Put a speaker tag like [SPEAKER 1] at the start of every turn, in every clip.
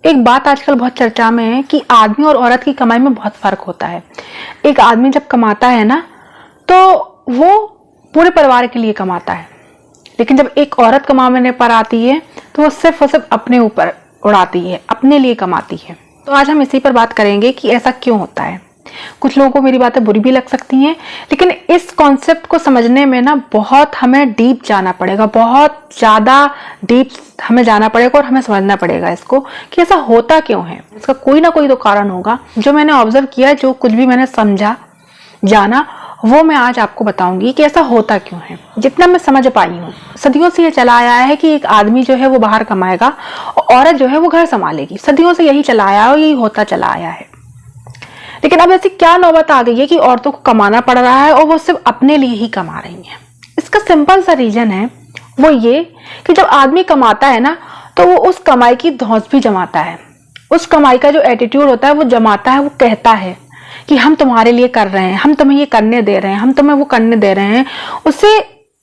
[SPEAKER 1] एक बात आजकल बहुत चर्चा में है कि आदमी और औरत की कमाई में बहुत फर्क होता है। एक आदमी जब कमाता है ना, तो वो पूरे परिवार के लिए कमाता है, लेकिन जब एक औरत कमाने पर आती है तो वो सिर्फ और सिर्फ अपने ऊपर उड़ाती है, अपने लिए कमाती है। तो आज हम इसी पर बात करेंगे कि ऐसा क्यों होता है। कुछ लोगों को मेरी बातें बुरी भी लग सकती हैं, लेकिन इस कॉन्सेप्ट को समझने में ना बहुत हमें डीप जाना पड़ेगा, बहुत ज़्यादा डीप हमें जाना पड़ेगा और हमें समझना पड़ेगा इसको कि ऐसा होता क्यों है। इसका कोई ना कोई तो कारण होगा। जो मैंने ऑब्जर्व किया, जो कुछ भी मैंने समझा जाना, वो मैं आज आपको बताऊंगी कि ऐसा होता क्यों है। जितना मैं समझ पाई हूँ, सदियों से ये चला आया है कि एक आदमी जो है वो बाहर कमाएगा और औरत जो है वो घर संभालेगी। सदियों से यही चला आया और यही होता चला आया है। लेकिन अब ऐसी क्या नौबत आ गई है कि औरतों को कमाना पड़ रहा है और वो सिर्फ अपने लिए ही कमा रही हैं। इसका सिंपल सा रीजन है वो ये कि जब आदमी कमाता है ना, तो वो उस कमाई की धौंस भी जमाता है। उस कमाई का जो एटीट्यूड होता है वो जमाता है। वो कहता है कि हम तुम्हारे लिए कर रहे हैं, हम तुम्हें ये करने दे रहे हैं, हम तुम्हें वो करने दे रहे हैं। उससे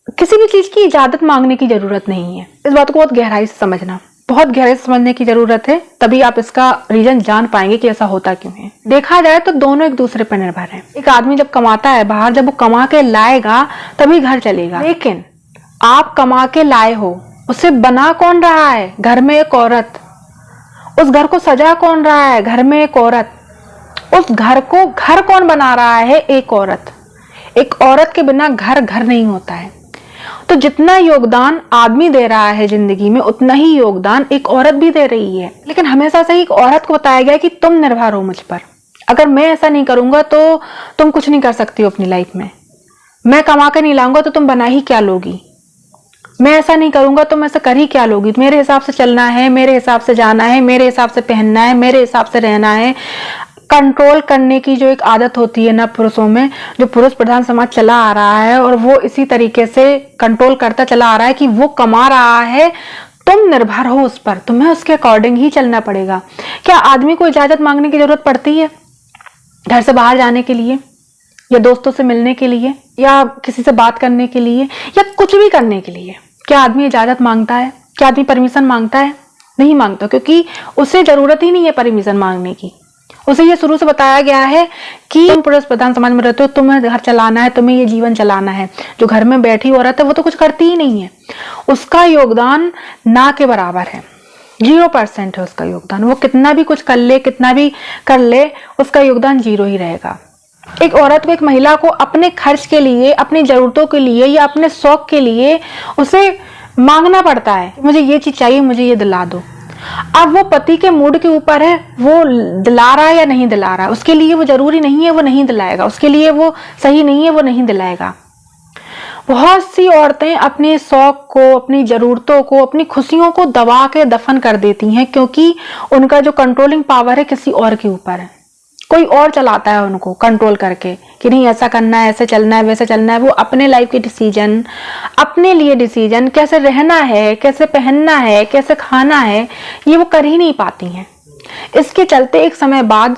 [SPEAKER 1] किसी भी चीज की इजाजत मांगने की जरूरत नहीं है। इस बात को बहुत गहराई से समझना, बहुत गहराई से समझने की जरूरत है, तभी आप इसका रीजन जान पाएंगे कि ऐसा होता क्यों है। देखा जाए तो दोनों एक दूसरे पर निर्भर हैं। एक आदमी जब कमाता है बाहर, जब वो कमा के लाएगा तभी घर चलेगा। लेकिन आप कमा के लाए हो, उसे बना कौन रहा है? घर में एक औरत। उस घर को सजा कौन रहा है? घर में एक औरत। उस घर को घर कौन बना रहा है? एक औरत। एक औरत के बिना घर घर नहीं होता है। तो जितना योगदान आदमी दे रहा है जिंदगी में, उतना ही योगदान एक औरत भी दे रही है। लेकिन हमेशा से ही एक औरत को बताया गया कि तुम निर्भर हो मुझ पर। अगर मैं ऐसा नहीं करूंगा तो तुम कुछ नहीं कर सकती हो अपनी लाइफ में। मैं कमा कर नहीं लाऊंगा तो तुम बना ही क्या लोगी। मैं ऐसा नहीं करूंगा तो मैं ऐसा कर ही क्या लोगी। मेरे हिसाब से चलना है, मेरे हिसाब से जाना है, मेरे हिसाब से पहनना है, मेरे हिसाब से रहना है। कंट्रोल करने की जो एक आदत होती है ना पुरुषों में, जो पुरुष प्रधान समाज चला आ रहा है और वो इसी तरीके से कंट्रोल करता चला आ रहा है कि वो कमा रहा है, तुम निर्भर हो उस पर, तुम्हें उसके अकॉर्डिंग ही चलना पड़ेगा। क्या आदमी को इजाजत मांगने की जरूरत पड़ती है घर से बाहर जाने के लिए, या दोस्तों से मिलने के लिए, या किसी से बात करने के लिए, या कुछ भी करने के लिए? क्या आदमी इजाजत मांगता है? क्या आदमी परमिशन मांगता है? नहीं मांगता, क्योंकि उसे जरूरत ही नहीं है परमिशन मांगने की। उसे ये शुरू से बताया गया है कि तुम पुरुष प्रधान समाज में रहते हो, तुम्हें घर चलाना है, तुम्हें ये जीवन चलाना है। जो घर में बैठी औरत है वो तो कुछ करती ही नहीं है। उसका योगदान ना के बराबर है, 0% है उसका योगदान। वो कितना भी कुछ कर ले, कितना भी कर ले, उसका योगदान 0 ही रहेगा। एक औरत को, एक महिला को अपने खर्च के लिए, अपनी जरूरतों के लिए या अपने शौक के लिए उसे मांगना पड़ता है। मुझे ये चीज चाहिए, मुझे ये दिला दो। अब वो पति के मूड के ऊपर है, वो दिला रहा है या नहीं दिला रहा है। उसके लिए वो जरूरी नहीं है, वो नहीं दिलाएगा। उसके लिए वो सही नहीं है, वो नहीं दिलाएगा। बहुत सी औरतें अपने शौक को, अपनी जरूरतों को, अपनी खुशियों को दबा के दफन कर देती हैं, क्योंकि उनका जो कंट्रोलिंग पावर है किसी और के ऊपर है। कोई और चलाता है उनको कंट्रोल करके कि नहीं ऐसा करना है, ऐसे चलना है, वैसे चलना है। वो अपने लाइफ के डिसीजन, अपने लिए डिसीजन, कैसे रहना है, कैसे पहनना है, कैसे खाना है, ये वो कर ही नहीं पाती हैं। इसके चलते एक समय बाद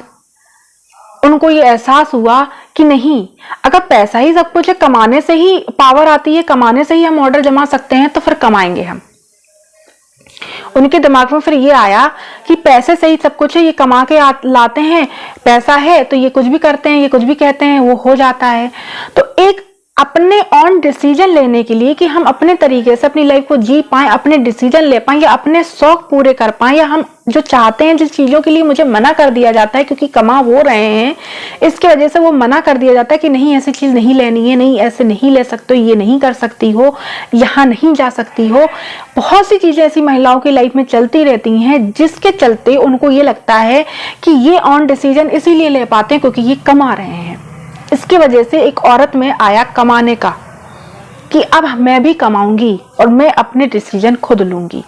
[SPEAKER 1] उनको ये एहसास हुआ कि नहीं, अगर पैसा ही सब कुछ है, कमाने से ही पावर आती है, कमाने से ही हम ऑर्डर जमा सकते हैं, तो फिर कमाएंगे हम। उनके दिमाग में फिर ये आया कि पैसे से ही सब कुछ है, ये कमा के लाते हैं, पैसा है तो ये कुछ भी करते हैं, ये कुछ भी कहते हैं, वो हो जाता है। तो एक अपने ऑन डिसीजन लेने के लिए कि हम अपने तरीके से अपनी लाइफ को जी पाएं, अपने डिसीजन ले पाएं, या अपने शौक पूरे कर पाएं, या हम जो चाहते हैं, जिस चीजों के लिए मुझे मना कर दिया जाता है क्योंकि कमा वो रहे हैं, इसकी वजह से वो मना कर दिया जाता है कि नहीं ऐसी चीज नहीं लेनी है, नहीं ऐसे नहीं ले सकते हो, ये नहीं कर सकती हो, यहाँ नहीं जा सकती हो। बहुत सी चीजें ऐसी महिलाओं की लाइफ में चलती रहती हैं, जिसके चलते उनको ये लगता है कि ये ऑन डिसीजन इसीलिए ले पाते हैं क्योंकि ये कमा रहे हैं। इसकी वजह से एक औरत में आया कमाने का कि अब मैं भी कमाऊंगी और मैं अपने डिसीजन खुद लूंगी,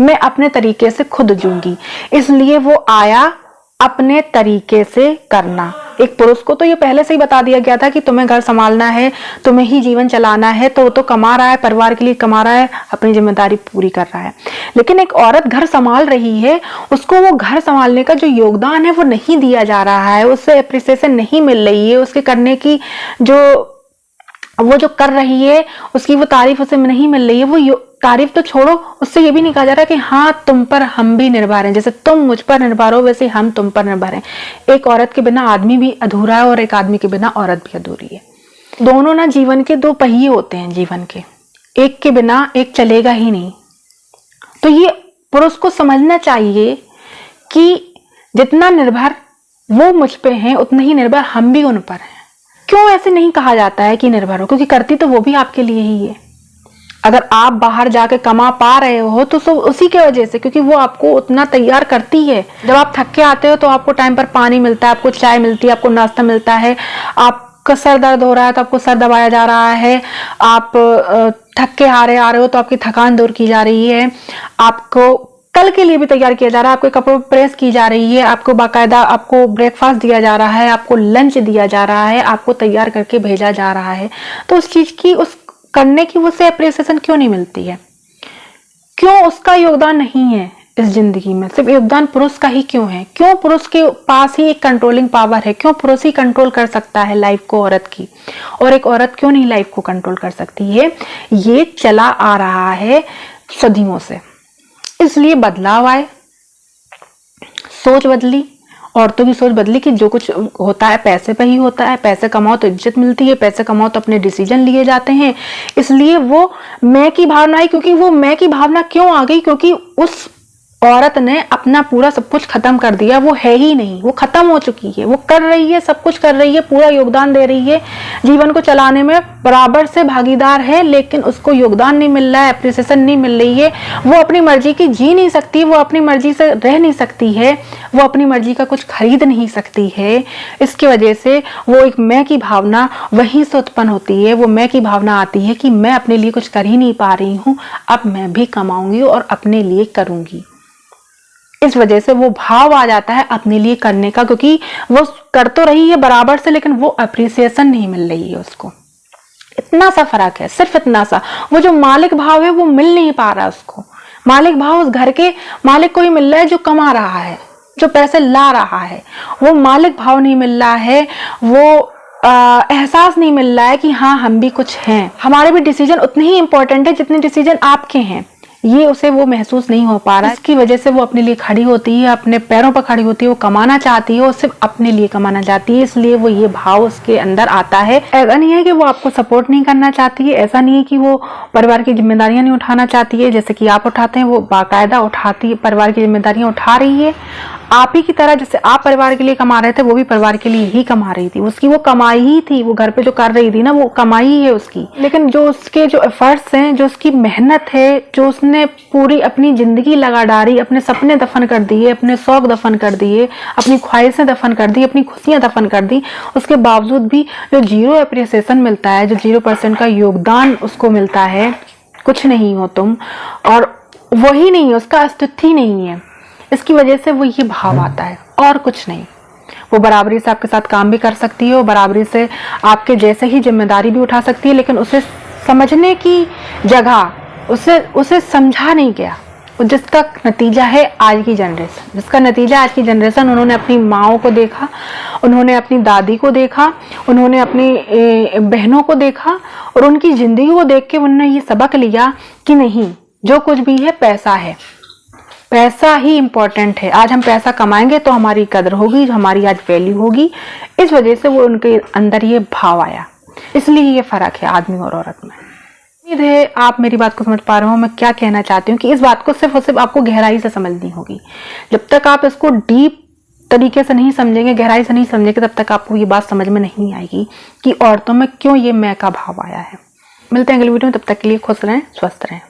[SPEAKER 1] मैं अपने तरीके से खुद जीऊंगी। इसलिए वो आया अपने तरीके से करना। एक पुरुष को तो ये पहले से ही बता दिया गया था कि तुम्हें घर संभालना है, तुम्हें ही जीवन चलाना है, तो वो तो कमा रहा है, परिवार के लिए कमा रहा है, अपनी जिम्मेदारी पूरी कर रहा है। लेकिन एक औरत घर संभाल रही है, उसको वो घर संभालने का जो योगदान है वो नहीं दिया जा रहा है, उससे एप्रिसिएशन नहीं मिल रही है, उसके करने की वो जो कर रही है उसकी वो तारीफ उसे नहीं मिल रही है। वो तारीफ तो छोड़ो, उससे ये भी नहीं कहा जा रहा कि हाँ तुम पर हम भी निर्भर हैं, जैसे तुम मुझ पर निर्भर हो वैसे हम तुम पर निर्भर हैं। एक औरत के बिना आदमी भी अधूरा है और एक आदमी के बिना औरत भी अधूरी है। दोनों ना जीवन के दो पहिए होते हैं जीवन के, एक के बिना एक चलेगा ही नहीं। तो ये पुरुष को समझना चाहिए कि जितना निर्भर वो मुझ पे हैं उतना ही निर्भर हम भी उन पर हैं। क्यों ऐसे नहीं कहा जाता है कि निर्भर हो, क्योंकि करती तो वो भी आपके लिए ही है। अगर आप बाहर जाके कमा पा रहे हो तो सब उसी के वजह से, क्योंकि वो आपको उतना तैयार करती है। जब आप थक के आते हो तो आपको टाइम पर पानी मिलता है, आपको चाय मिलती है, आपको नाश्ता मिलता है। आपका सर दर्द हो रहा है तो आपको सर दबाया जा रहा है। आप थक के आ रहे हो तो आपकी थकान दूर की जा रही है। आपको कल के लिए भी तैयार किया जा रहा है, आपके कपड़ों पर प्रेस की जा रही है, आपको बाकायदा आपको ब्रेकफास्ट दिया जा रहा है, आपको लंच दिया जा रहा है, आपको तैयार करके भेजा जा रहा है। तो उस चीज की, उस करने की उससे अप्रिसिएशन क्यों नहीं मिलती है? क्यों उसका योगदान नहीं है इस जिंदगी में? सिर्फ योगदान पुरुष का ही क्यों है? क्यों पुरुष के पास ही एक कंट्रोलिंग पावर है? क्यों पुरुष ही कंट्रोल कर सकता है लाइफ को औरत की, और एक औरत क्यों नहीं लाइफ को कंट्रोल कर सकती है? ये चला आ रहा है सदियों से, इसलिए बदलाव आए, सोच बदली, औरतों की सोच बदली कि जो कुछ होता है पैसे पे ही होता है। पैसे कमाओ तो इज्जत मिलती है, पैसे कमाओ तो अपने डिसीजन लिए जाते हैं। इसलिए वो मैं की भावना आई, क्योंकि वो मैं की भावना क्यों आ गई? क्योंकि उस औरत ने अपना पूरा सब कुछ खत्म कर दिया। वो है ही नहीं, वो खत्म हो चुकी है। वो कर रही है, सब कुछ कर रही है, पूरा योगदान दे रही है, जीवन को चलाने में बराबर से भागीदार है, लेकिन उसको योगदान नहीं मिल रहा है, अप्रिसिएशन नहीं मिल रही है। वो अपनी मर्जी की जी नहीं सकती, वो अपनी मर्जी से रह नहीं सकती है, वो अपनी मर्जी का कुछ खरीद नहीं सकती है। इसकी वजह से वो एक मैं की भावना वहीं से उत्पन्न होती है। वो मैं की भावना आती है कि मैं अपने लिए कुछ कर ही नहीं पा रही हूँ, अब मैं भी कमाऊंगी और अपने लिए करूंगी। इस वजह से वो भाव आ जाता है अपने लिए करने का, क्योंकि वो कर तो रही है बराबर से, लेकिन वो अप्रिसिएशन नहीं मिल रही है उसको। इतना सा फर्क है, सिर्फ इतना सा। वो जो मालिक भाव है वो मिल नहीं पा रहा उसको। मालिक भाव उस घर के मालिक को ही मिल रहा है जो कमा रहा है, जो पैसे ला रहा है। वो मालिक भाव नहीं मिल रहा है, वो एहसास नहीं मिल रहा है कि हाँ हम भी कुछ हैं, हमारे भी डिसीजन उतने ही इंपॉर्टेंट है जितने डिसीजन आपके हैं। ये उसे वो महसूस नहीं हो पा रहा है। इसकी वजह से वो अपने लिए खड़ी होती है, अपने पैरों पर खड़ी होती है, वो कमाना चाहती है, वो सिर्फ अपने लिए कमाना चाहती है। इसलिए वो ये भाव उसके अंदर आता है। ऐसा नहीं है कि वो आपको सपोर्ट नहीं करना चाहती है, ऐसा नहीं है कि वो परिवार की जिम्मेदारियां नहीं उठाना चाहती है जैसे कि आप उठाते हैं। वो बाकायदा उठाती है, परिवार की जिम्मेदारियां उठा रही है आप ही की तरह। जैसे आप परिवार के लिए कमा रहे थे, वो भी परिवार के लिए ही कमा रही थी। उसकी वो कमाई ही थी, वो घर पे जो कर रही थी ना, वो कमाई ही है उसकी। लेकिन जो उसके जो एफर्ट्स हैं, जो उसकी मेहनत है, जो उसने पूरी अपनी जिंदगी लगा डाली, अपने सपने दफन कर दिए, अपने शौक दफन कर दिए, अपनी ख्वाहिशें दफन कर दी, अपनी खुशियां दफन कर दी, उसके बावजूद भी जो 0 अप्रिसिएशन मिलता है, जो 0% का योगदान उसको मिलता है, कुछ नहीं हो तुम, और वही नहीं है, उसका अस्तित्व ही नहीं है। इसकी वजह से वो ये भाव आता है और कुछ नहीं। वो बराबरी से आपके साथ काम भी कर सकती है, वो बराबरी से आपके जैसे ही जिम्मेदारी भी उठा सकती है, लेकिन उसे समझने की जगह उसे समझा नहीं गया। जिसका नतीजा है आज की जनरेशन, जिसका नतीजा आज की जनरेशन, उन्होंने अपनी माओं को देखा, उन्होंने अपनी दादी को देखा, उन्होंने अपनी बहनों को देखा, और उनकी जिंदगी को देख के उन्होंने ये सबक लिया कि नहीं, जो कुछ भी है पैसा है, पैसा ही इंपॉर्टेंट है। आज हम पैसा कमाएंगे तो हमारी कदर होगी, हमारी आज वैल्यू होगी। इस वजह से वो उनके अंदर ये भाव आया। इसलिए ये फर्क है आदमी और औरत में। उम्मीद है आप मेरी बात को समझ पा रहे हो। मैं क्या कहना चाहती हूँ कि इस बात को सिर्फ और सिर्फ आपको गहराई से समझनी होगी। जब तक आप इसको डीप तरीके से नहीं समझेंगे, गहराई से नहीं समझेंगे, तब तक आपको ये बात समझ में नहीं आएगी कि औरतों में क्यों ये मैं का भाव आया है। मिलते हैं अगली वीडियो में, तब तक के लिए खुश रहें, स्वस्थ रहें।